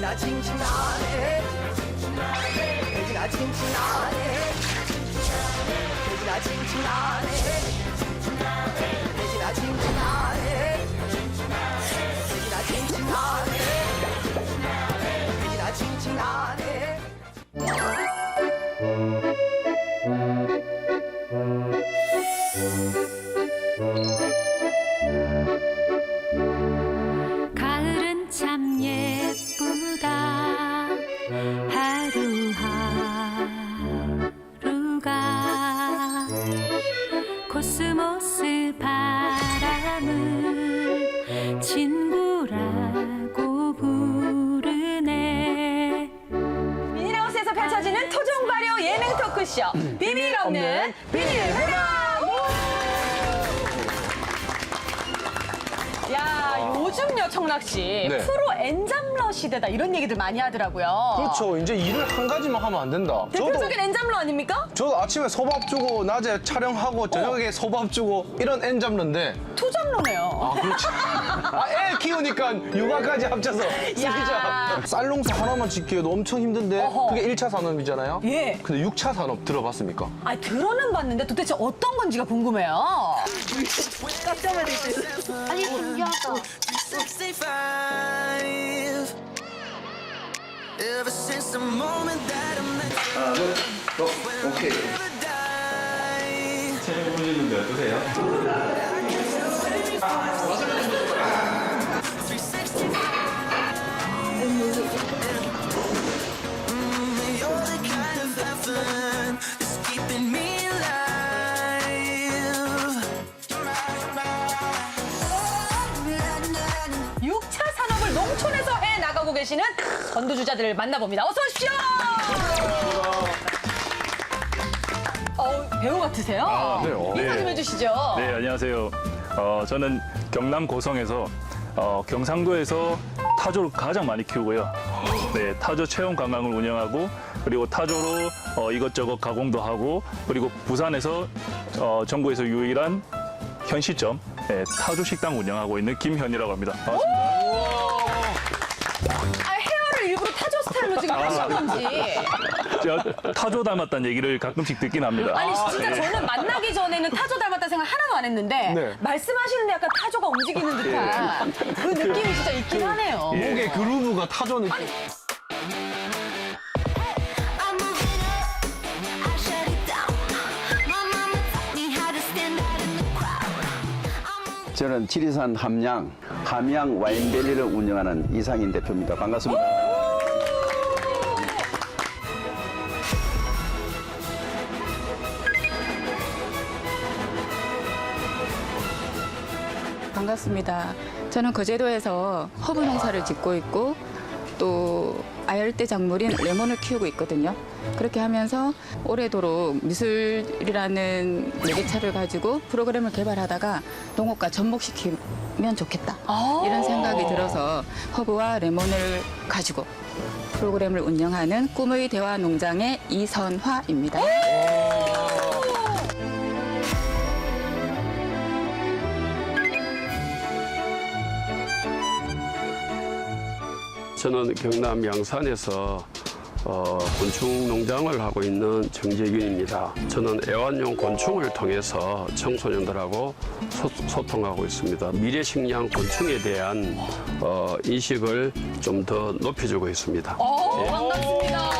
돼지나 칭칭나네 돼지나 칭칭나네 돼지나 칭칭나네 돼지나 칭칭나네 돼지나 칭칭나네 돼지나 칭칭나네 가을은 참 예쁘다 하루하루가 코스모스 바람을 친구라고 부르네. 미니라우스에서 펼쳐지는 토종 발효 예능 토크쇼 비밀 없는 비밀 회담. 야, 요즘요, 청락 씨. 네. 프로 엔잡러 시대다 이런 얘기들 많이 하더라고요. 그렇죠. 이제 일을 한 가지만 하면 안 된다. 대표적인 엔잡러 아닙니까? 저도 아침에 소밥 주고 낮에 촬영하고 저녁에 소밥 주고 이런 N 잡는데 투잡러네요. 아 그렇지. 애 키우니까 육아까지 합쳐서 쓰기자. 쌀농사 하나만 짓기에도 엄청 힘든데 어허. 그게 1차 산업이잖아요. 예. 근데 6차 산업 들어봤습니까? 아, 들어는 봤는데 도대체 어떤 건지가 궁금해요. 깜짝 놀랐어요. 아니 신기하다. 65. Ever since the moment that I met you, 오케이. never die. 체력 보시는데 어떠세요? 365. You're the kind of heaven that's keeping me alive. 6차 산업을 농촌에서 해 나가고 계시는 전도주자들을 만나봅니다. 어서 오십시오. 배우 같으세요? 네. 인사 좀 해주시죠. 네, 안녕하세요. 저는 경남 고성에서 경상도에서 타조를 가장 많이 키우고요. 네, 타조 체험 관광을 운영하고 그리고 타조로 이것저것 가공도 하고 그리고 부산에서 전국에서 유일한 현시점 네, 타조 식당 운영하고 있는 김현이라고 합니다. 반갑습니다. 아, 헤어를 일부러 타조 스타일로 지금 하신 건지. 제가 타조 닮았다는 얘기를 가끔씩 듣긴 합니다. 아니, 진짜 저는 만나기 전에는 타조 닮았다 생각 하나도 안 했는데 네. 말씀하시는데 약간 타조가 움직이는 듯한 그 느낌이 진짜 있긴 하네요. 목의 그루브가 타조 느낌. I'm moving up, I shut it down. My mama taught me how to stand out in the crowd. 저는 지리산 함양 와인밸리를 운영하는 이상인 대표입니다. 반갑습니다. 반갑습니다. 저는 거제도에서 허브 농사를 짓고 있고 또 아열대 작물인 레몬을 키우고 있거든요. 그렇게 하면서 오래도록 미술이라는 매개체를 가지고 프로그램을 개발하다가 농업과 접목시키면 좋겠다. 이런 생각이 들어서 허브와 레몬을 가지고 프로그램을 운영하는 꿈의 대화 농장의 이선화입니다. 저는 경남 양산에서 곤충 농장을 하고 있는 정재균입니다. 저는 애완용 곤충을 통해서 청소년들하고 소통하고 있습니다. 미래 식량 곤충에 대한 인식을 좀 더 높여주고 있습니다. 반갑습니다.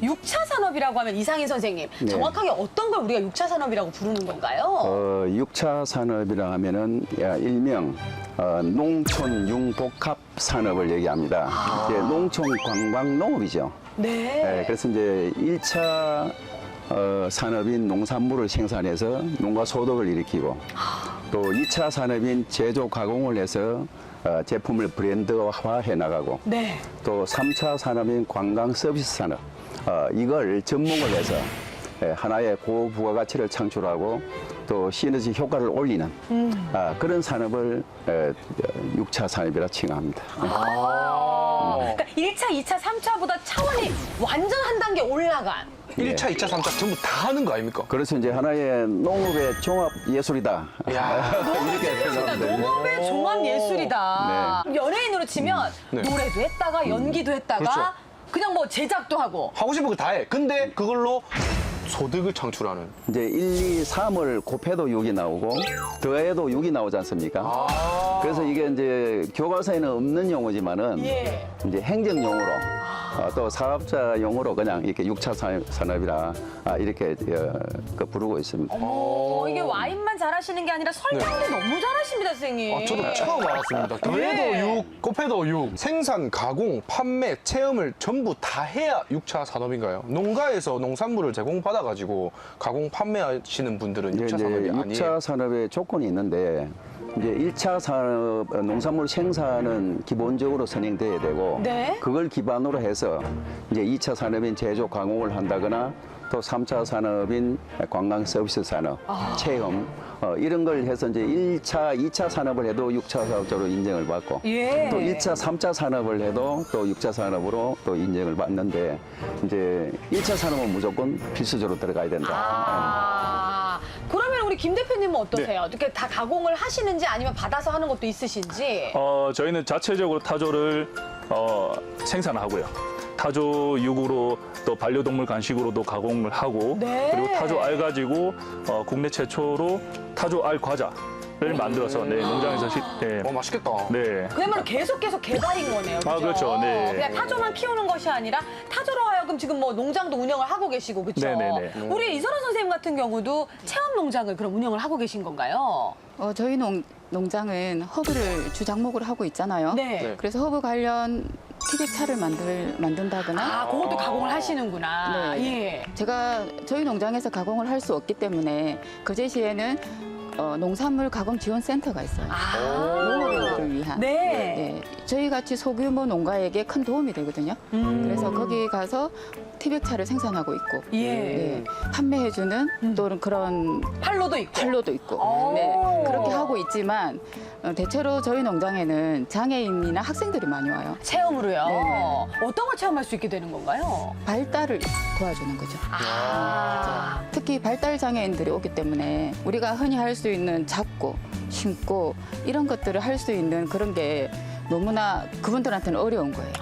6차 산업이라고 하면 이상인 선생님, 네. 정확하게 어떤 걸 우리가 6차 산업이라고 부르는 건가요? 6차 산업이라 하면은 일명 농촌 융복합 산업을 얘기합니다. 이제 농촌 관광 농업이죠. 네. 그래서 이제 1차 산업인 농산물을 생산해서 농가 소득을 일으키고 또 2차 산업인 제조 가공을 해서 제품을 브랜드화해 나가고 네. 또 3차 산업인 관광 서비스 산업 이걸 접목을 해서 하나의 고부가가치를 창출하고 또 시너지 효과를 올리는 그런 산업을 6차 산업이라 칭합니다. 그러니까 1차, 2차, 3차보다 차원이 완전 한 단계 올라간 예. 1차, 2차, 3차 전부 다 하는 거 아닙니까? 그래서 이제 하나의 농업의 종합 예술이다. 야. 이렇게 생각합니다. 농업의 종합 예술이다. 연예인으로 치면 네. 노래도 했다가 연기도 했다가 그렇죠. 그냥 뭐 제작도 하고. 하고 싶은 거 다 해. 근데 그걸로 소득을 창출하는. 이제 1, 2, 3을 곱해도 6이 나오고 더해도 6이 나오지 않습니까? 그래서 이게 이제 교과서에는 없는 용어지만은 예. 이제 행정용어로 또 사업자용어로 그냥 이렇게 6차 산업이라 이렇게 그 부르고 있습니다. 이게 와인만 잘하시는 게 아니라 설명도 너무 잘하십니다, 선생님. 아, 저도 처음 알았습니다. 더해도 예. 6, 곱해도 6. 생산, 가공, 판매, 체험을 전부 다 해야 6차 산업인가요? 농가에서 농산물을 제공받아가지고 가공, 판매하시는 분들은 6차 산업이 아니에요. 6차 산업의 조건이 있는데 이제 1차 산업 농산물 생산은 기본적으로 선행돼야 되고 네. 그걸 기반으로 해서 이제 2차 산업인 제조 가공을 한다거나 또 3차 산업인 관광 서비스 산업, 체험 이런 걸 해서 이제 1차, 2차 산업을 해도 6차 산업적으로 인정을 받고 예. 또 1차, 3차 산업을 해도 또 6차 산업으로 또 인정을 받는데 이제 1차 산업은 무조건 필수적으로 들어가야 된다. 그러면 우리 김 대표님은 어떠세요? 이렇게 다 가공을 하시는지 아니면 받아서 하는 것도 있으신지? 저희는 자체적으로 타조를 생산하고요. 타조 육으로 또 반려동물 간식으로도 가공을 하고 네. 그리고 타조 알 가지고 국내 최초로 타조 알 과자를 만들어서 네, 농장에서 네. 맛있겠다. 네. 그야말로 계속 개발인 거네요. 그죠? 그렇죠. 네. 그냥 타조만 키우는 것이 아니라 타조로 하여금 지금 뭐 농장도 운영을 하고 계시고 그렇죠? 네네네. 우리 이선호 선생님 같은 경우도 체험 농장을 그럼 운영을 하고 계신 건가요? 저희 농장은 허브를 주 작목으로 하고 있잖아요. 네. 그래서 허브 관련 티백차를 만든다거나 그것도 가공을 하시는구나. 네. 예. 제가 저희 농장에서 가공을 할 수 없기 때문에 거제시에는 농산물 가공 지원 센터가 있어요. 농업인들을 위한. 네. 네, 저희 같이 소규모 농가에게 큰 도움이 되거든요. 그래서 거기 가서 티백차를 생산하고 있고, 예. 네, 판매해주는 또 그런 팔로도 있고. 판로도 있고, 오. 네, 그렇게 하고 있지만 대체로 저희 농장에는 장애인이나 학생들이 많이 와요. 체험으로요. 네네. 어떤 걸 체험할 수 있게 되는 건가요? 발달을 도와주는 거죠. 특히 발달 장애인들이 오기 때문에 우리가 흔히 할 수 있는 잡고, 신고 이런 것들을 할 수 있는 그런 게 너무나 그분들한테는 어려운 거예요.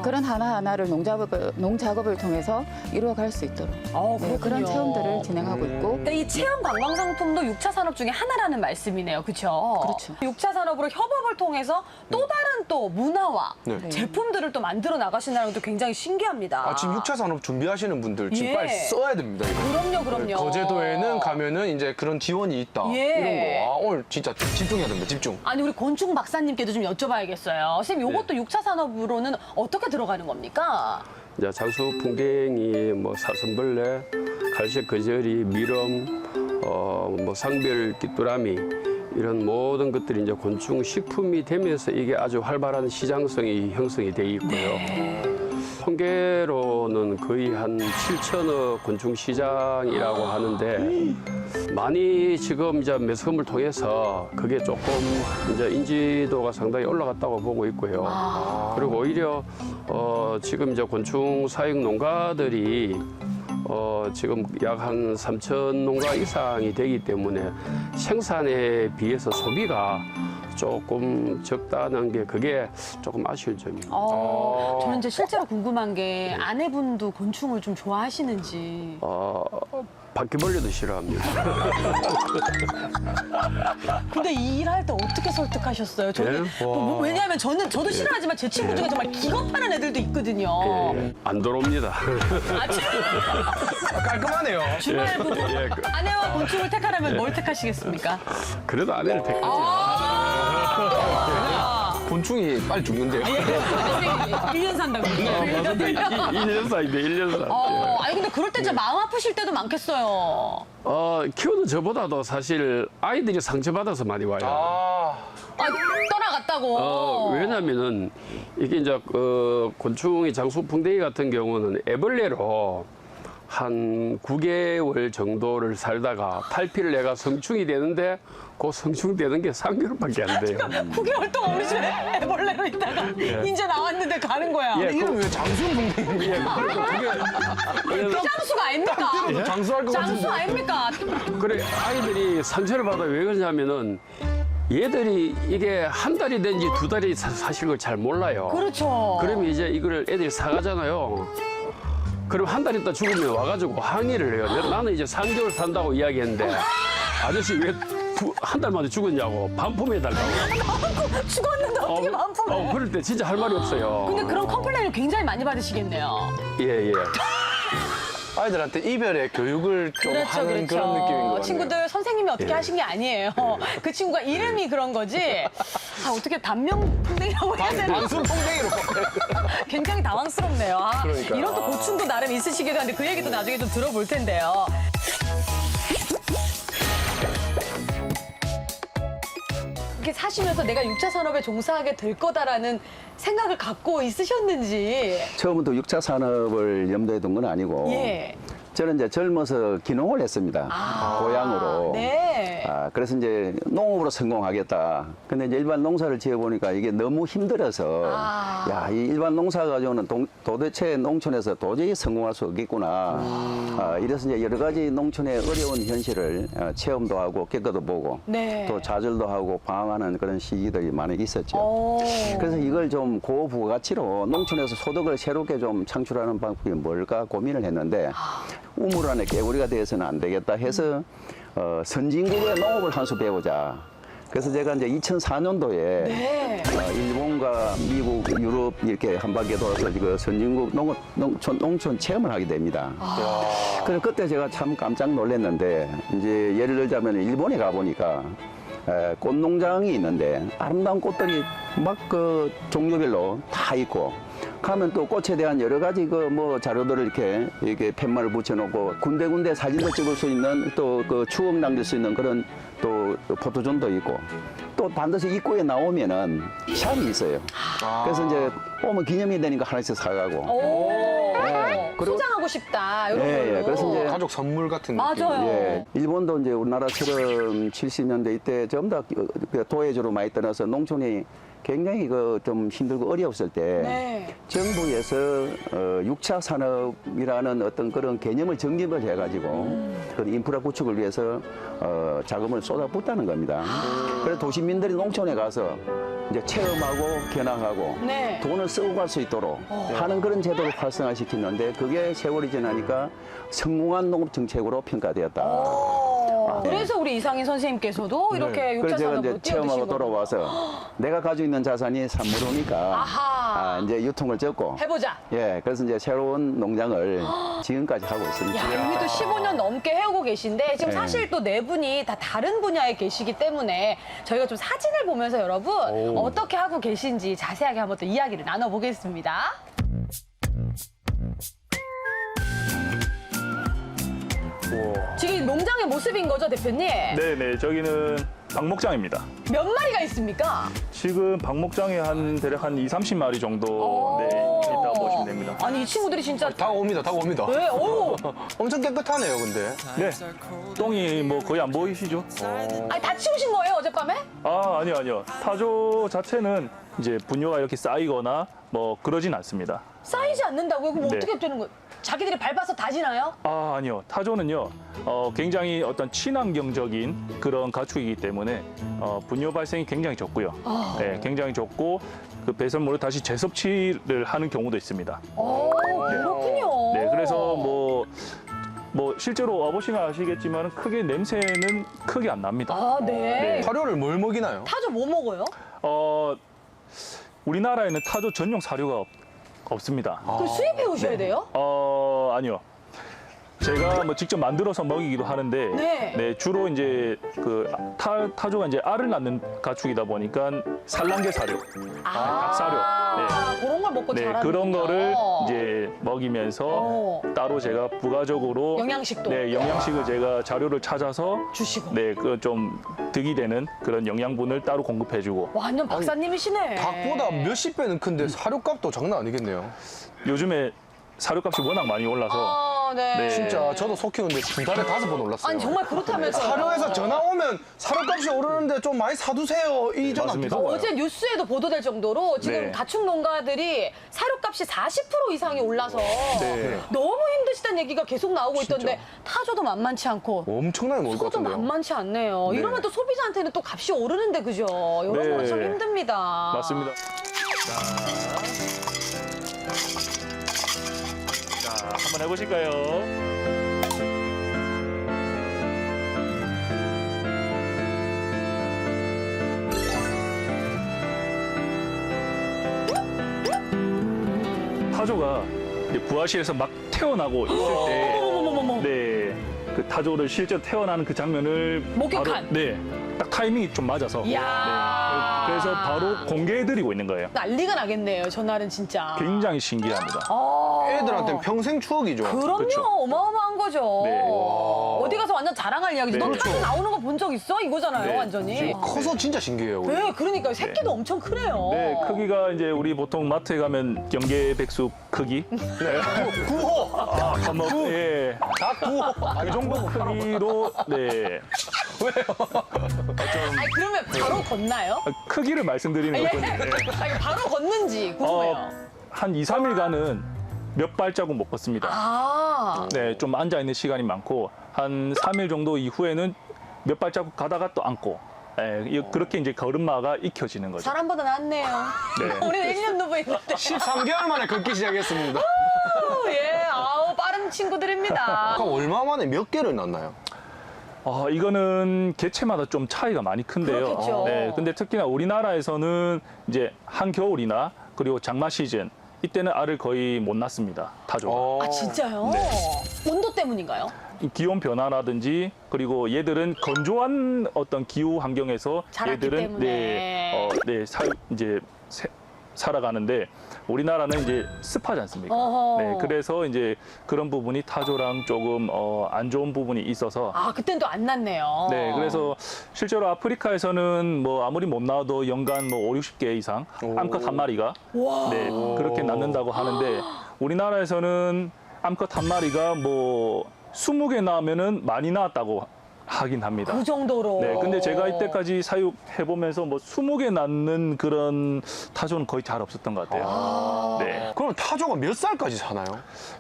그런 하나하나를 농작업을 통해서 이루어갈 수 있도록 네, 그런 체험들을 진행하고 있고 그러니까 이 체험 관광 상품도 6차 산업 중에 하나라는 말씀이네요. 그렇죠? 그렇죠. 6차 산업으로 협업을 통해서 또 다른 또 문화와 네. 제품들을 또 만들어 나가신다는 것도 굉장히 신기합니다. 지금 6차 산업 준비하시는 분들 지금 예. 빨리 써야 됩니다. 이거. 그럼요. 거제도에는 가면은 이제 그런 지원이 있다. 예. 이런 거. 오늘 진짜 집중해야 됩니다. 집중. 아니 우리 곤충 박사님께도 좀 여쭤봐야겠어요. 선생님 이것도 6차 산업으로는 어떻게 들어가는 겁니까? 이제 장수 풍뎅이, 뭐 사슴벌레, 갈색 거저리, 미럼, 뭐 상별 귀뚜라미 이런 모든 것들이 이제 곤충 식품이 되면서 이게 아주 활발한 시장성이 형성이 돼 있고요. 통계로는 거의 한 7천억 곤충 시장이라고 하는데 많이 지금 이제 매스컴을 통해서 그게 조금 이제 인지도가 상당히 올라갔다고 보고 있고요. 그리고 오히려 지금 이제 곤충 사육 농가들이 지금 약 한 3천 농가 이상이 되기 때문에 생산에 비해서 소비가 조금 적다는 게 그게 조금 아쉬운 점입니다. 저는 이제 실제로 궁금한 게 아내분도 곤충을 좀 좋아하시는지. 바퀴벌레도 싫어합니다. 근데 이 일할 때 어떻게 설득하셨어요? 저는 예? 왜냐하면 저도 싫어하지만 제 친구 중에 정말 기겁하는 애들도 있거든요. 안 들어옵니다. 깔끔하네요. 주말 부부 예, 아내와 곤충을 택하라면 뭘 택하시겠습니까? 그래도 아내를 택하죠. 곤충이 빨리 죽는데요. 1년 산다고. 1년 사이인데 1년 사. 아니 근데 그럴 때 진짜 마음 아프실 때도 많겠어요. 키우는 저보다도 사실 아이들이 상처받아서 많이 와요. 떠나갔다고. 왜냐면은 이게 이제 곤충이 장수풍뎅이 같은 경우는 애벌레로 한 9개월 정도를 살다가 탈피를 내가 성충이 되는데 그 성충되는 게 3개월밖에 안 돼요. 9개월 동안 우리 집에 애벌레로 있다가 이제 나왔는데 가는 거야. 예, 이름 왜 장수풍뎅이야? 그래서 아닙니까? 장수할 것 장수 같은데. 아닙니까? 그래 아이들이 상처를 받아 왜 그러냐면은 얘들이 이게 한 달이 된지 두 달이 사실 걸 잘 몰라요. 그렇죠. 그러면 이제 이거를 애들이 사가잖아요. 그럼 한 달 있다 죽으면 와가지고 항의를 해요. 나는 이제 3개월 산다고 이야기했는데 아저씨 왜 한 달 만에 죽었냐고 반품해달라고. 죽었는데 어떻게 반품을 해? 그럴 때 진짜 할 말이 없어요. 근데 그런 컴플레인을 굉장히 많이 받으시겠네요. 예, 예. 아이들한테 이별의 교육을 좀 하는 그런 느낌인 것 같아요. 친구들 선생님이 어떻게 하신 게 아니에요. 그 친구가 이름이 그런 거지. 아, 어떻게 단명풍뎅이라고 해야 되나? 단순풍뎅이로 굉장히 당황스럽네요. 아, 그러니까요. 이런 또 고충도 나름 있으시기도 한데 그 얘기도 나중에 좀 들어볼 텐데요. 이렇게 사시면서 내가 6차 산업에 종사하게 될 거다라는 생각을 갖고 있으셨는지. 처음부터 6차 산업을 염두에 둔 건 아니고 예. 저는 이제 젊어서 기농을 했습니다. 고향으로. 네. 그래서 이제 농업으로 성공하겠다. 근데 이제 일반 농사를 지어보니까 이게 너무 힘들어서 야, 이 일반 농사 가지고는 도대체 농촌에서 도저히 성공할 수 없겠구나. 이래서 이제 여러 가지 농촌의 어려운 현실을 체험도 하고 겪어도 보고 네. 또 좌절도 하고 방황하는 그런 시기들이 많이 있었죠. 오. 그래서 이걸 좀 고부가치로 농촌에서 소득을 새롭게 좀 창출하는 방법이 뭘까 고민을 했는데 우물 안에 개구리가 되어서는 안 되겠다 해서 선진국의 농업을 한 수 배우자. 그래서 제가 이제 2004년도에 네. 일본과 미국, 유럽 이렇게 한 바퀴 돌아서 그 선진국 농촌 체험을 하게 됩니다. 그래서 그때 제가 참 깜짝 놀랐는데 이제 예를 들자면 일본에 가보니까 꽃농장이 있는데 아름다운 꽃들이 막 그 종류별로 다 있고 가면 또 꽃에 대한 여러 가지 그 뭐 자료들을 이렇게 팻말을 붙여놓고 군데군데 사진도 찍을 수 있는 또 그 추억 남길 수 있는 그런 또 포토존도 있고 또 반드시 입구에 나오면은 샵이 있어요. 그래서 이제 오면 기념이 되니까 하나씩 사가고. 오. 그리고- 소장하고 싶다. 이런 예, 걸로. 예. 그래서 이제 가족 선물 같은 느낌. 맞아요. 예, 일본도 이제 우리나라처럼 70년대 이때 전부 다 도회주로 많이 떠나서 농촌이 굉장히 그 좀 힘들고 어려웠을 때 네. 정부에서 6차 산업이라는 어떤 그런 개념을 정립을 해가지고 그 인프라 구축을 위해서 자금을 쏟아붓다는 겁니다. 그래서 도시민들이 농촌에 가서 이제 체험하고 견학하고 네. 돈을 쓰고 갈 수 있도록 하는 그런 제도를 활성화시키는데 그게 세월이 지나니까 성공한 농업 정책으로 평가되었다. 그래서 우리 이상인 선생님께서도 이렇게 6차 그래서 제가 산업으로 이제 체험하고 뛰어드신 거구나. 돌아와서 내가 가지고 있는 자산이 산물로니까 아하. 이제 유통을 접고 해보자. 예, 그래서 이제 새로운 농장을 지금까지 하고 있습니다. 야, 이미 또 15년 넘게 해오고 계신데 지금 네. 사실 또 네 분이 다 다른 분야에 계시기 때문에 저희가 좀 사진을 보면서 여러분 어떻게 하고 계신지 자세하게 한번 또 이야기를 나눠보겠습니다. 지금 농장의 모습인 거죠, 대표님? 네네, 저기는 박목장입니다. 몇 마리가 있습니까? 지금 박목장에 대략 한 30마리 정도 있다고 보시면 됩니다. 아니, 이 친구들이 진짜. 다 옵니다. 네, 오! 엄청 깨끗하네요, 근데. 네, 똥이 뭐 거의 안 보이시죠? 아니, 다 치우신 거예요, 어젯밤에? 아니요. 타조 자체는 이제 분뇨가 이렇게 쌓이거나 뭐 그러진 않습니다. 쌓이지 않는다고요? 그럼 네. 어떻게 되는 거예요? 자기들이 밟아서 다지나요? 아니요. 타조는요, 굉장히 어떤 친환경적인 그런 가축이기 때문에 분뇨 발생이 굉장히 적고요. 네, 굉장히 적고 그 배설물을 다시 재섭취를 하는 경우도 있습니다. 그렇군요. 네, 그래서 뭐 실제로 와보시면 아시겠지만 크게 냄새는 크게 안 납니다. 아, 네. 네. 사료를 뭘 먹이나요? 타조 뭐 먹어요? 우리나라에는 타조 전용 사료가 없습니다. 그걸 수입해 오셔야 돼요? 아니요. 제가 뭐 직접 만들어서 먹이기도 하는데, 네. 주로 이제 그 타조가 이제 알을 낳는 가축이다 보니까 산란계 사료, 닭사료, 그런 걸 먹고 네, 자라는 그런 거를 이제 먹이면서 따로 제가 부가적으로 영양식도? 네, 영양식을 제가 자료를 찾아서 주시고. 네, 그 좀 득이 되는 그런 영양분을 따로 공급해주고. 완전 박사님이시네. 닭보다 몇십 배는 큰데 사료값도 장난 아니겠네요. 요즘에 사료값이 워낙 많이 올라서 네. 네. 진짜 저도 소 키우는데 2달에 5번 올랐어요. 아니 정말 그렇다면서. 사료에서 전화 오면 사료값이 오르는데 좀 많이 사두세요. 이 전화 맞습니다. 계속 와요. 어제 뉴스에도 보도될 정도로 지금 네. 가축 농가들이 사료값이 40% 이상이 올라서 네. 너무 힘드시다는 얘기가 계속 나오고 있던데 타조도 만만치 않고 엄청나게 먹을 것 소도 같은데요. 만만치 않네요. 네. 이러면 또 소비자한테는 또 값이 오르는데 그죠? 이런 네. 거는 참 힘듭니다. 맞습니다. 자, 한번 해보실까요? 타조가 이제 부화실에서 막 태어나고 있을 때, 어머머머머. 네, 그 타조를 실제로 태어나는 그 장면을 목격한. 바로, 네, 딱 타이밍이 좀 맞아서, 이야. 네, 그래서 바로 공개해드리고 있는 거예요. 난리가 나겠네요. 전날은 진짜. 굉장히 신기합니다. 애들한테는 평생 추억이죠. 그럼요. 그렇죠. 어마어마한 거죠. 네. 어디 가서 완전 자랑할 이야기지. 네. 너 타조 나오는 거 본 적 있어? 이거잖아요, 네. 완전히. 커서 진짜 신기해요. 우리. 네, 그러니까요. 새끼도 엄청 크네요. 네, 크기가 이제 우리 보통 마트에 가면 경계 백숙 크기. 네. 9호! 아, 뭐, 예. 다 9호! 그 정도 크기로, 네. 아니, 그러면 바로 걷나요? 크기를 말씀드리는 예. 거거든요. 네. 아니, 바로 걷는지 궁금해요. 한 2, 3일간은 몇 발자국 못 걷습니다. 아. 네, 좀 앉아있는 시간이 많고, 한 3일 정도 이후에는 몇 발자국 가다가 또 앉고, 그렇게 이제 걸음마가 익혀지는 거죠. 사람보다 낫네요. 네. 우리는 1년 누부인데. 13개월 만에 걷기 시작했습니다. 예, 아우, 빠른 친구들입니다. 그럼 얼마 만에 몇 개를 낳나요? 이거는 개체마다 좀 차이가 많이 큰데요. 그렇겠죠. 네, 근데 특히나 우리나라에서는 이제 한겨울이나 그리고 장마 시즌 이때는 알을 거의 못 낳습니다. 타조가. 아, 진짜요? 네. 온도 때문인가요? 기온 변화라든지 그리고 얘들은 건조한 어떤 기후 환경에서 자랐기 얘들은 때문에. 이제 살아가는데 우리나라는 이제 습하지 않습니까? 어허. 네, 그래서 이제 그런 부분이 타조랑 조금 안 좋은 부분이 있어서 아, 그땐 또 안 났네요. 네, 그래서 실제로 아프리카에서는 뭐 아무리 못 낳아도 연간 뭐 5, 60개 이상 암컷 한 마리가 와. 네, 그렇게 낳는다고 하는데 우리나라에서는 암컷 한 마리가 뭐 20개 낳으면은 많이 낳았다고 하긴 합니다. 그 정도로. 네, 근데 제가 이때까지 사육해보면서 뭐 20개 낳는 그런 타조는 거의 잘 없었던 것 같아요. 네. 그럼 타조가 몇 살까지 사나요?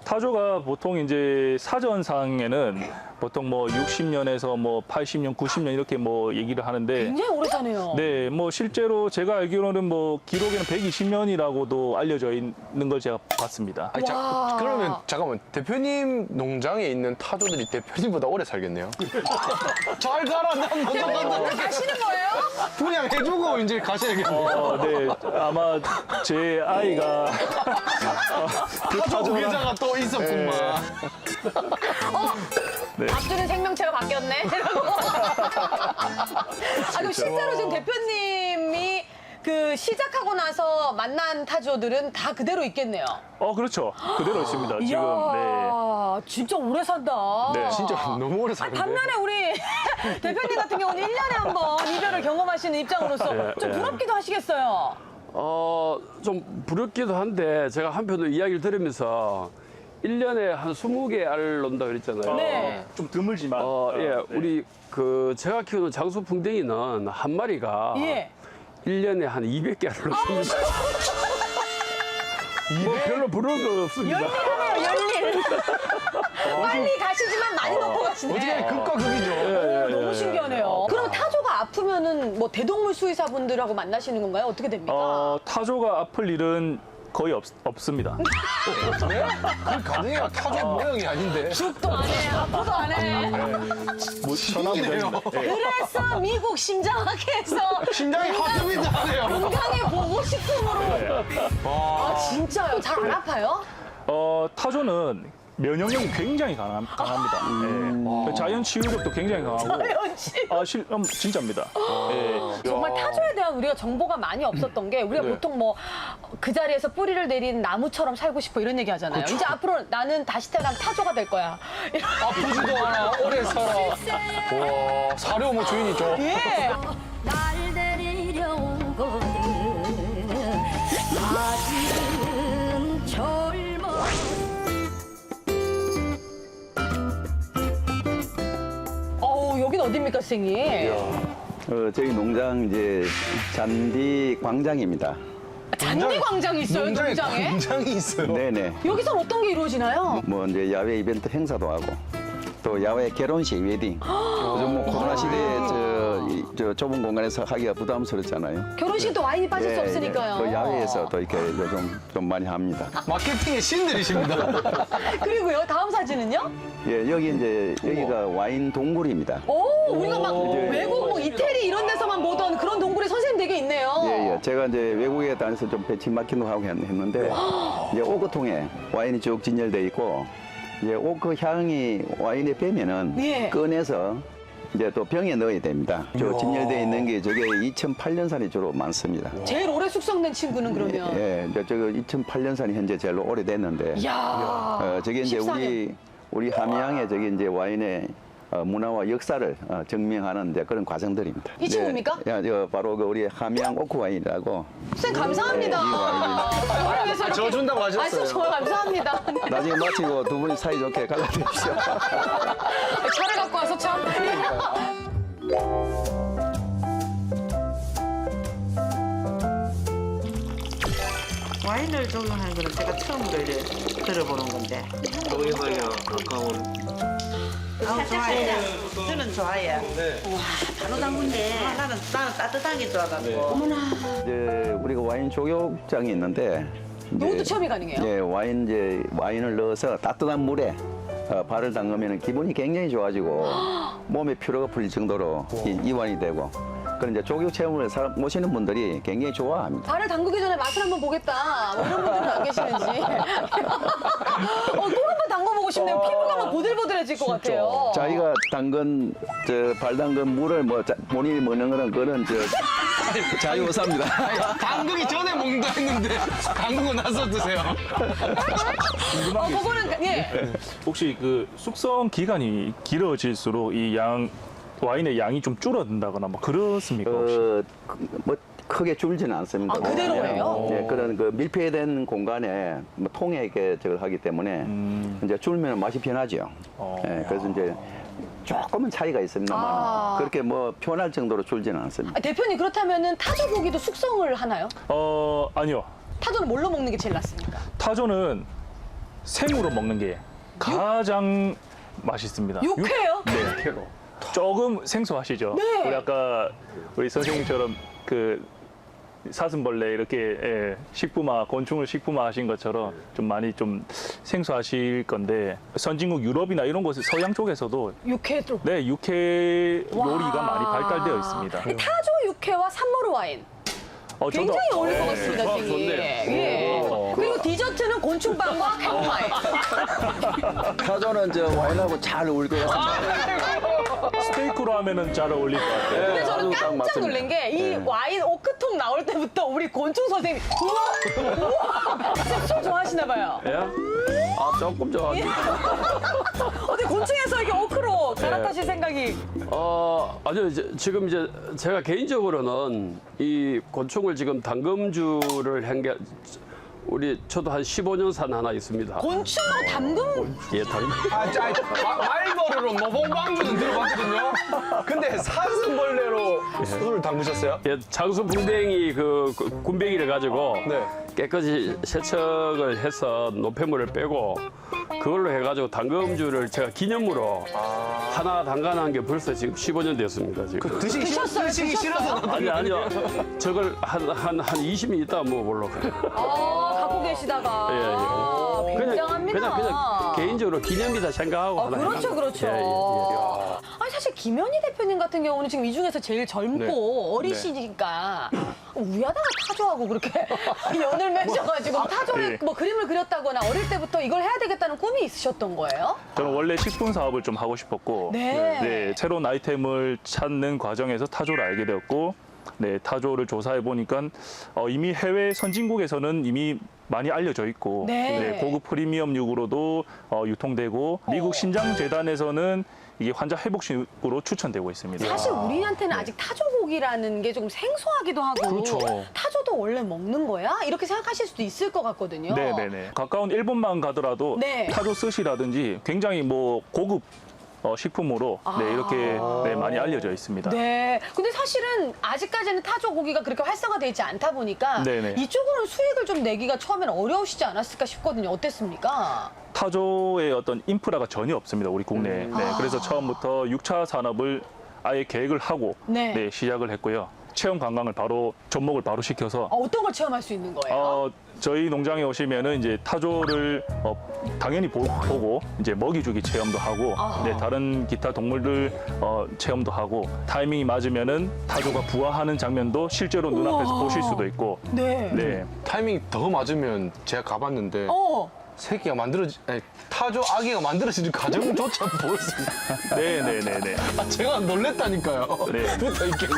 타조가 보통 이제 사전상에는 보통 뭐 60년에서 뭐 80년, 90년 이렇게 뭐 얘기를 하는데 굉장히 오래 사네요. 네, 뭐 실제로 제가 알기로는 뭐 기록에는 120년이라고도 알려져 있는 걸 제가 봤습니다. 아니, 와. 그러면 잠깐만 대표님 농장에 있는 타조들이 대표님보다 오래 살겠네요. 잘 가라, 난 먼저 간다. 가시는 거예요? 분양해주고 이제 가셔야겠네요. 네, 아마 제 아이가 그 타조 계좌가 또 있었구만. 네. 앞주는 생명체가 바뀌었네. 이러고. 아, 그럼 실제로 지금 대표님이 그 시작하고 나서 만난 타조들은 다 그대로 있겠네요. 그렇죠. 그대로 있습니다. 지금. 네. 이야, 진짜 오래 산다. 네. 진짜 너무 오래 아니, 사는데. 반면에 우리 대표님 같은 경우는 1년에 한 번 이별을 경험하시는 입장으로서 네, 좀 네. 부럽기도 하시겠어요. 좀 부럽기도 한데 제가 한편으로 이야기를 들으면서 1년에 한 20개 알 논다 그랬잖아요. 네. 좀 드물지만. 예, 네. 우리 그 제가 키우는 장수풍뎅이는 한 마리가 예. 1년에 한 200개 알을 놓습니다. 뭐 별로 부러운 거 없습니다. 열일하네요, 열일. 빨리 가시지만 많이 놓고 가시네. 어떻게 극과 극이죠. 너무 신기하네요. 그럼 타조가 아프면은 뭐 대동물 수의사분들하고 만나시는 건가요? 어떻게 됩니까? 타조가 아플 일은 거의 없습니다. 네? 그 가능해요. 타조 모양이 아닌데. 죽도 안 해, 아프도 안 해. 뭐 전화문이네요. 그래서 미국 심장학회에서 심장이 하트비트 하네요. 건강에 보고 싶음으로. 아, 진짜요? 잘 안 아파요? 타조는 면역력이 굉장히 강합니다. 네. 자연 치유력도 굉장히 강하고. 진짜입니다. 네. 정말 타조에 대한 우리가 정보가 많이 없었던 게 우리가 보통 뭐 그 자리에서 뿌리를 내린 나무처럼 살고 싶어 이런 얘기 하잖아요. 이제 앞으로 나는 다시 태어나면 타조가 될 거야. 아프지도 않아. 오래 살아. 와, 사료 뭐 주인이죠. 예. 날 데리려 오거든 아직은 젊어 어딥니까, 선생님? 저희 농장 이제 잔디 광장입니다. 잔디 광장이 있어요, 농장에? 굉장히 있어요. 네네. 여기서 어떤 게 이루어지나요? 뭐 이제 야외 이벤트 행사도 하고 또 야외 결혼식 웨딩. 요즘 뭐 코로나 시대에 저 좁은 공간에서 하기가 부담스럽잖아요. 결혼식도 와인이 빠질 수 없으니까요. 또 야외에서 또 이렇게 요즘 좀 많이 합니다. 마케팅의 신들이십니다. 그리고요, 다음 사진은요? 예, 여기 이제 여기가 와인 동굴입니다. 오, 우리가 막 이제- 외국 뭐 이태리 이런 데서만 보던 그런 동굴에 선생님 되게 있네요. 예, 예. 제가 이제 외국에 다녀서 좀 배치마킹도 하고 했는데 이제 오크통에 와인이 쭉 진열돼 있고 이제 오크 향이 와인에 배면은 예. 꺼내서 이제 또 병에 넣어야 됩니다. 저 진열돼 있는 게 저게 2008년산이 주로 많습니다. 제일 오래 숙성된 친구는 그러면. 예, 이제 저거 2008년산이 현재 제일 오래됐는데 이야. 저게 이제 14년. 우리 함양의 저게 이제 와인의 문화와 역사를 증명하는 이제 그런 과정들입니다. 이 친구입니까? 예, 저 바로 그 우리 함양 오크 와인이라고. 선생님 감사합니다. 네, 이 와인을 저를 위해서 이렇게- 저 준다고 하셨어요. 아, 정말 감사합니다. 나중에 마치고 두 분이 사이좋게 갈라드십시오. 차를 갖고 와서 참. 와인을 조경하는 거는 제가 처음으로 이제 들어보는 건데. 동해바다 가까운 좋아해요. 저는 좋아해요. 와, 바로 담근데. 나는 따뜻한 게 좋아갖고. 이제 우리가 와인 조격장이 있는데 이것도 이제 체험이 가능해요? 예, 와인을 넣어서 따뜻한 물에 발을 담그면 기분이 굉장히 좋아지고 몸에 피로가 풀릴 정도로 이완이 되고 그런 이제 조격 체험을 모시는 분들이 굉장히 좋아합니다. 발을 담그기 전에 맛을 한번 보겠다. 뭐 이런 분들은 안 계시는지. 꼭 한번 담궈보고 싶네요. 피부가 막 보들보들해질 것 같아요. 자기가 담근 발 담근 물을 본인이 먹는 거는 그거는 자유의사입니다. 담그기 전에 먹는다 했는데 담그고 나서 드세요. 그거는 예. 혹시 그 숙성 기간이 길어질수록 이 와인의 양이 좀 줄어든다거나 뭐 그렇습니까 혹시? 뭐 크게 줄지는 않습니다. 아, 그대로예요? 네, 그런 그 밀폐된 공간에 뭐 통에 이렇게 저걸 하기 때문에 이제 줄면 맛이 변하죠. 네, 그래서 이제 조금은 차이가 있습니다만 그렇게 뭐 편할 정도로 줄지는 않습니다. 대표님 그렇다면은 타조 고기도 숙성을 하나요? 아니요. 타조는 뭘로 먹는 게 제일 낫습니까? 타조는 생으로 먹는 게 가장 맛있습니다. 육회요? 네, 육회로. 조금 생소하시죠? 네. 우리 아까 우리 선생님처럼 그 사슴벌레 이렇게 곤충을 식품화하신 것처럼 좀 많이 좀 생소하실 건데 선진국 유럽이나 이런 곳 서양 쪽에서도 육회도. 네 육회 요리가 와. 많이 발달되어 있습니다. 타조 육회와 산모르 와인. 굉장히 어울릴 것 같습니다, 선생님. 좋네요. 예. 그리고 디저트는 곤충빵과 캐모마일. 타조는 와인하고 잘 어울릴 것 같습니다. 스테이크로 하면은 잘 어울릴 것 같아요. 근데 저는 아주 딱 깜짝 맞습니다. 놀란 게 이 와인 오크통 나올 때부터 우리 곤충 선생님 우와! 술 좋아하시나 봐요. 예? 조금 좋아하죠. 어떻게 곤충에서 이렇게 오크로 갈아타실 생각이 지금 이제 제가 개인적으로는 이 곤충을 지금 담금주를 한 게 저도 한 15년 산 하나 있습니다. 곤충하고 담금 예, 담금. 말버릇로 모범방주는 들어봤거든요. 근데 사슴벌레로 술을 담그셨어요? 예, 장수풍뎅이 그 군뱅이를 가지고 네. 깨끗이 세척을 해서 노폐물을 빼고 그걸로 해가지고 담금주를 제가 기념으로 하나 담가놓은 게 벌써 지금 15년 됐습니다. 지금. 드시기 싫어서 아니요. 저걸 한 20년 있다가 먹어보려고. 갖고 계시다가 예, 예. 굉장합니다. 그냥 개인적으로 기념이다 생각하고 하나 그렇죠, 해놨- 그렇죠. 예, 예, 예. 아니 사실 김현희 대표님 같은 경우는 지금 이 중에서 제일 젊고 어리시니까 우야다가 타조하고 그렇게 연을 맺어가지고 타조를 뭐 그림을 그렸다거나 어릴 때부터 이걸 해야 되겠다는 꿈이 있으셨던 거예요? 저는 원래 식품 사업을 좀 하고 싶었고 네. 새로운 아이템을 찾는 과정에서 타조를 알게 되었고 타조를 조사해 보니까 이미 해외 선진국에서는 이미 많이 알려져 있고 네. 고급 프리미엄육으로도 유통되고 미국 신장재단에서는 이게 환자 회복식으로 추천되고 있습니다. 사실 우리한테는 아직 타조고기라는 게 좀 생소하기도 하고 그렇죠. 타조도 원래 먹는 거야? 이렇게 생각하실 수도 있을 것 같거든요. 네네네. 가까운 일본만 가더라도 네. 타조 스시라든지 굉장히 뭐 고급 식품으로 네, 이렇게 네, 많이 알려져 있습니다. 네. 근데 사실은 아직까지는 타조 고기가 그렇게 활성화되어 있지 않다 보니까 네네. 이쪽으로는 수익을 좀 내기가 처음에는 어려우시지 않았을까 싶거든요. 어땠습니까? 타조의 어떤 인프라가 전혀 없습니다. 우리 국내에. 네, 그래서 처음부터 6차 산업을 아예 계획을 하고 네. 네, 시작을 했고요. 체험 관광을 바로 접목을 바로 시켜서 어떤 걸 체험할 수 있는 거예요? 저희 농장에 오시면은 이제 타조를 당연히 보고 이제 먹이 주기 체험도 하고 네, 다른 기타 동물들 체험도 하고 타이밍이 맞으면은 타조가 부화하는 장면도 실제로 눈앞에서 보실 수도 있고 네. 네. 타이밍이 더 맞으면 제가 가봤는데 새끼가 타조 아기가 만들어지는 과정조차 볼 수 있어요. 네네네네. 제가 놀랬다니까요. 네. 붙어 있길래.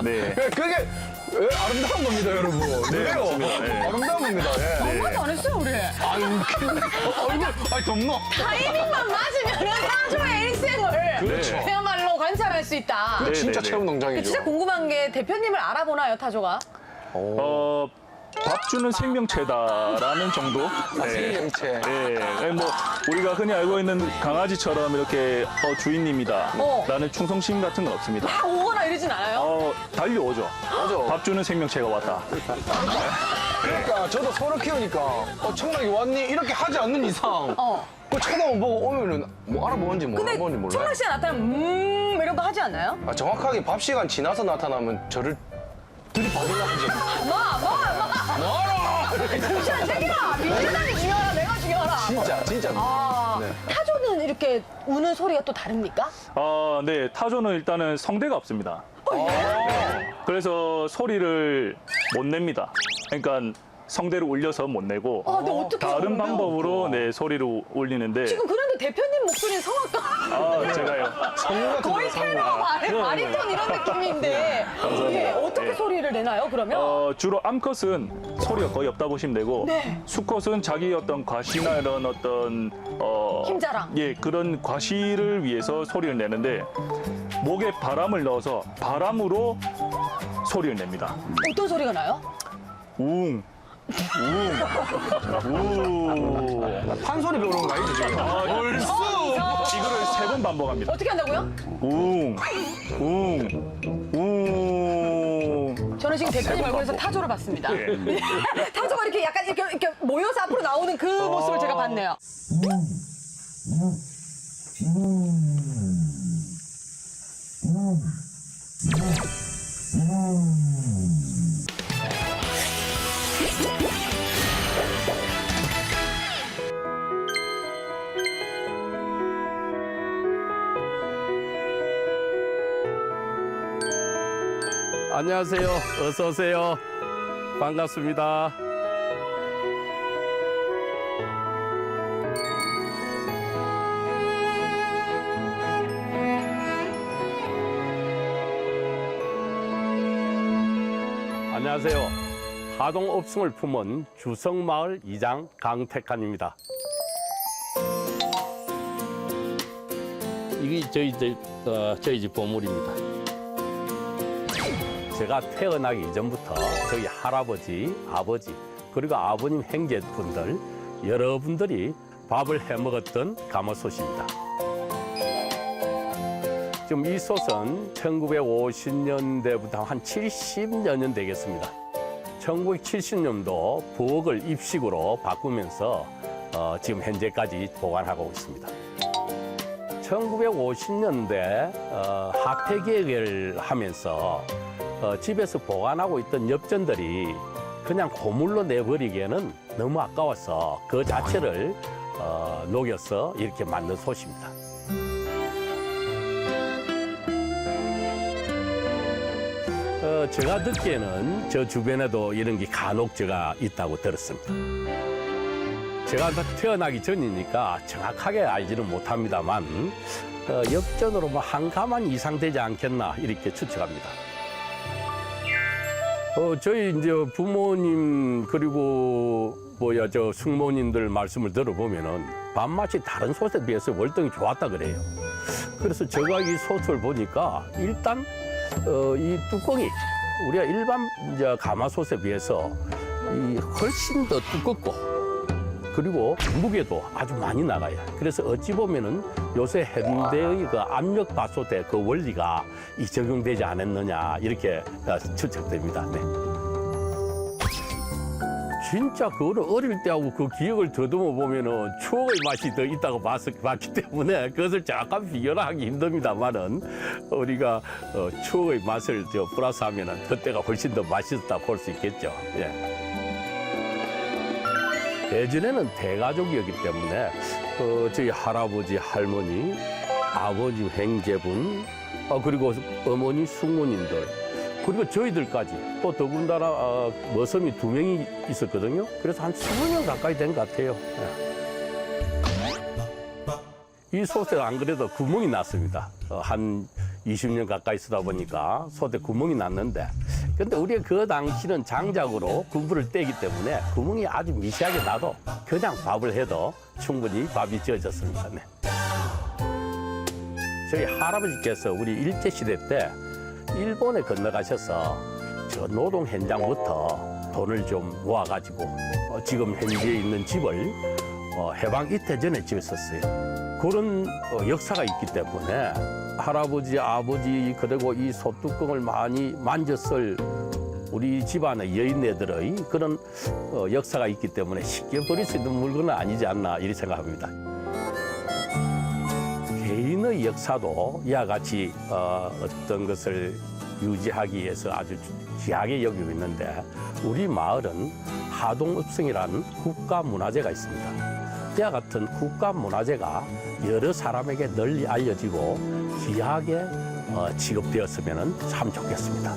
네. 그게 아름다운 겁니다, 여러분. 그래요. 맞습니다. 네. 아름다운 겁니다. 예. 한 번도 안 했어요, 우리. 아유, 웃기네. 얼굴, 덥노. 타이밍만 맞으면 타조의 일생을 그렇죠. 그야말로 관찰할 수 있다. 그거 진짜 네네네. 체험 농장이죠. 진짜 궁금한 게 대표님을 알아보나요, 타조가? 밥 주는 생명체다라는 정도. 생명체. 네, 뭐 우리가 흔히 알고 있는 강아지처럼 이렇게 주인님이다라는 충성심 같은 건 없습니다. 막 오거나 이러진 않아요? 달려오죠. 맞아. 밥 주는 생명체가 왔다. 그러니까 저도 소를 키우니까 청락이 왔니? 이렇게 하지 않는 이상 그 쳐다만 보고 오면은 뭐 알아보는지 뭐 근데 알아보는지 몰라요. 청락 씨가 나타나면 이런 거 하지 않나요? 정확하게 밥 시간 지나서 나타나면 저를 들이받으려 하죠. 뭐하러! 잠시만, 새끼야! 민주당이 중요하라, 내가 중요하라. 진짜. 네. 타조는 이렇게 우는 소리가 또 다릅니까? 네, 타조는 일단은 성대가 없습니다. 네, 그래서 소리를 못 냅니다. 그러니까 성대를 울려서 못 내고 근데 어떻게 다른 그러면? 방법으로 네, 소리를 울리는데 지금 그런데 대표님 목소리는 성악가 제가요. 거의 테너, 바리톤 이런 느낌인데 이게 어떻게 네. 소리를 내나요, 그러면? 주로 암컷은 소리가 거의 없다 보시면 되고 네. 수컷은 자기 어떤 과시나 이런 어떤 힘자랑. 예, 그런 과시를 위해서 소리를 내는데 목에 바람을 넣어서 바람으로 소리를 냅니다. 어떤 소리가 나요? 웅. 판소리 배우는 거 아니죠, 지금? 이거를 3번 반복합니다. 어떻게 한다고요? 웅. 저는 지금 대표님 얼굴에서 타조를 봤습니다. 예. 타조가 이렇게 약간 이렇게 모여서 앞으로 나오는 그 모습을 제가 봤네요. 안녕하세요. 어서 오세요. 반갑습니다. 안녕하세요. 하동 업성을 품은 주성마을 이장 강택한입니다. 이게 저희 집 보물입니다. 제가 태어나기 이전부터 저희 할아버지, 아버지, 그리고 아버님 형제분들, 여러분들이 밥을 해 먹었던 가마솥입니다. 지금 이 솥은 1950년대부터 한 70여 년 되겠습니다. 1970년도 부엌을 입식으로 바꾸면서 지금 현재까지 보관하고 있습니다. 1950년대 하폐계획을 하면서 집에서 보관하고 있던 엽전들이 그냥 고물로 내버리기에는 너무 아까워서 그 자체를 녹여서 이렇게 만든 솥입니다. 제가 듣기에는 저 주변에도 이런 게 간혹 제가 있다고 들었습니다. 제가 태어나기 전이니까 정확하게 알지는 못합니다만 엽전으로 뭐 한 가만 이상 되지 않겠나 이렇게 추측합니다. 저희 이제 부모님 그리고 저 숙모님들 말씀을 들어보면은 밥맛이 다른 솥에 비해서 월등히 좋았다 그래요. 그래서 제가 이 솥을 보니까 일단 이 뚜껑이 우리가 일반 이제 가마솥에 비해서 이 훨씬 더 두껍고 그리고 무게도 아주 많이 나가요. 그래서 어찌 보면은 요새 현대의 그 압력밥솥의 그 원리가 이 적용되지 않았느냐 이렇게 추측됩니다. 네. 진짜 그거를 어릴 때하고 그 기억을 더듬어 보면은 추억의 맛이 더 있다고 봤기 때문에 그것을 잠깐 비교를 하기 힘듭니다만은 우리가 추억의 맛을 플러스하면은 그때가 훨씬 더 맛있었다 볼 수 있겠죠. 예. 예전에는 대가족이었기 때문에 저희 할아버지, 할머니, 아버지, 형제분, 그리고 어머니, 숙모님들, 그리고 저희들까지 또 더군다나 머슴이 2명이 있었거든요. 그래서 한 20년 가까이 된 것 같아요. 이 솥에 안 그래도 구멍이 났습니다. 한 20년 가까이 쓰다 보니까 솥에 구멍이 났는데, 근데 우리가 그 당시는 장작으로 군부를 떼기 때문에 구멍이 아주 미세하게 나도 그냥 밥을 해도 충분히 밥이 지어졌습니다. 네. 저희 할아버지께서 우리 일제시대 때 일본에 건너가셔서 저 노동 현장부터 돈을 좀 모아가지고 지금 현지에 있는 집을 해방 이태 전에 지었었어요. 그런 역사가 있기 때문에 할아버지, 아버지 그리고 이 솥뚜껑을 많이 만졌을 우리 집안의 여인네들의 그런 역사가 있기 때문에 쉽게 버릴 수 있는 물건은 아니지 않나 이렇게 생각합니다. 개인의 역사도 이와 같이 어떤 것을 유지하기 위해서 아주 귀하게 여기고 있는데, 우리 마을은 하동읍성이라는 국가문화재가 있습니다. 이와 같은 국가문화재가 여러 사람에게 널리 알려지고 귀하게 취급되었으면 참 좋겠습니다.